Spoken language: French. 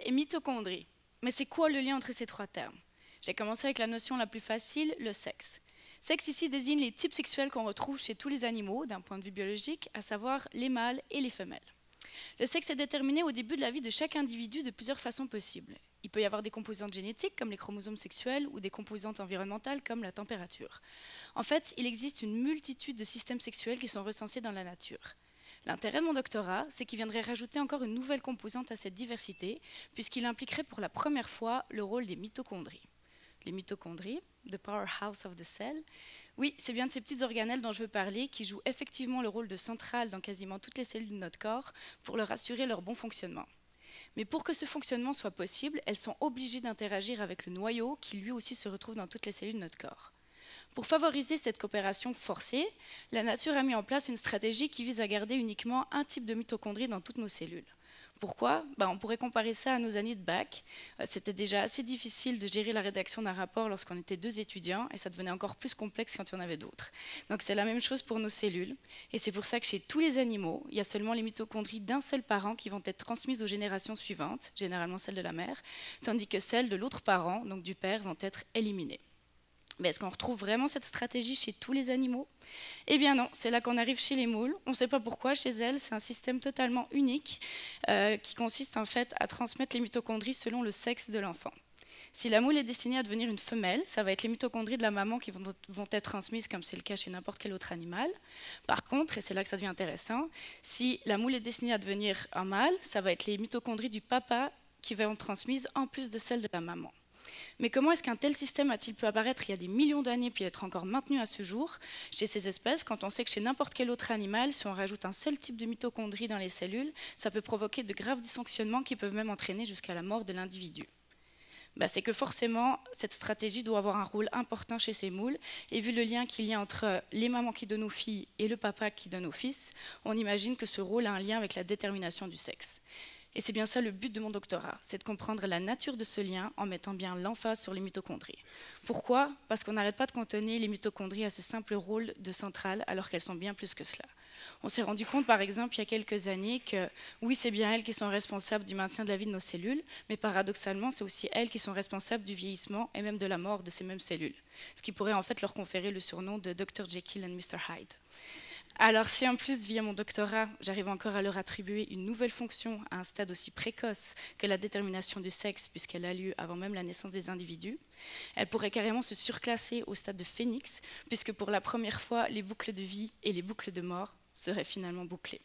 et mitochondrie. Mais c'est quoi le lien entre ces trois termes? J'ai commencé avec la notion la plus facile, le sexe. Sexe ici désigne les types sexuels qu'on retrouve chez tous les animaux d'un point de vue biologique, à savoir les mâles et les femelles. Le sexe est déterminé au début de la vie de chaque individu de plusieurs façons possibles. Il peut y avoir des composantes génétiques comme les chromosomes sexuels ou des composantes environnementales comme la température. En fait, il existe une multitude de systèmes sexuels qui sont recensés dans la nature. L'intérêt de mon doctorat, c'est qu'il viendrait rajouter encore une nouvelle composante à cette diversité, puisqu'il impliquerait pour la première fois le rôle des mitochondries. Les mitochondries, the powerhouse of the cell, oui, c'est bien de ces petites organelles dont je veux parler, qui jouent effectivement le rôle de centrale dans quasiment toutes les cellules de notre corps pour leur assurer leur bon fonctionnement. Mais pour que ce fonctionnement soit possible, elles sont obligées d'interagir avec le noyau qui lui aussi se retrouve dans toutes les cellules de notre corps. Pour favoriser cette coopération forcée, la nature a mis en place une stratégie qui vise à garder uniquement un type de mitochondrie dans toutes nos cellules. Pourquoi? On pourrait comparer ça à nos années de bac. C'était déjà assez difficile de gérer la rédaction d'un rapport lorsqu'on était 2 étudiants et ça devenait encore plus complexe quand il y en avait d'autres. Donc c'est la même chose pour nos cellules et c'est pour ça que chez tous les animaux, il y a seulement les mitochondries d'un seul parent qui vont être transmises aux générations suivantes, généralement celles de la mère, tandis que celles de l'autre parent, donc du père, vont être éliminées. Mais est-ce qu'on retrouve vraiment cette stratégie chez tous les animaux? Eh bien non, c'est là qu'on arrive chez les moules. On ne sait pas pourquoi, chez elles, c'est un système totalement unique qui consiste en fait à transmettre les mitochondries selon le sexe de l'enfant. Si la moule est destinée à devenir une femelle, ça va être les mitochondries de la maman qui vont être transmises comme c'est le cas chez n'importe quel autre animal. Par contre, et c'est là que ça devient intéressant, si la moule est destinée à devenir un mâle, ça va être les mitochondries du papa qui vont être transmises en plus de celles de la maman. Mais comment est-ce qu'un tel système a-t-il pu apparaître il y a des millions d'années puis être encore maintenu à ce jour chez ces espèces quand on sait que chez n'importe quel autre animal, si on rajoute un seul type de mitochondrie dans les cellules, ça peut provoquer de graves dysfonctionnements qui peuvent même entraîner jusqu'à la mort de l'individu? C'est que forcément, cette stratégie doit avoir un rôle important chez ces moules. Et vu le lien qu'il y a entre les mamans qui donnent aux filles et le papa qui donne aux fils, on imagine que ce rôle a un lien avec la détermination du sexe. Et c'est bien ça le but de mon doctorat, c'est de comprendre la nature de ce lien en mettant bien l'emphase sur les mitochondries. Pourquoi? Parce qu'on n'arrête pas de cantonner les mitochondries à ce simple rôle de centrale alors qu'elles sont bien plus que cela. On s'est rendu compte par exemple il y a quelques années que oui, c'est bien elles qui sont responsables du maintien de la vie de nos cellules, mais paradoxalement c'est aussi elles qui sont responsables du vieillissement et même de la mort de ces mêmes cellules, ce qui pourrait en fait leur conférer le surnom de Dr Jekyll and Mr Hyde. Alors si en plus, via mon doctorat, j'arrive encore à leur attribuer une nouvelle fonction à un stade aussi précoce que la détermination du sexe, puisqu'elle a lieu avant même la naissance des individus, elle pourrait carrément se surclasser au stade de phénix, puisque pour la première fois, les boucles de vie et les boucles de mort seraient finalement bouclées.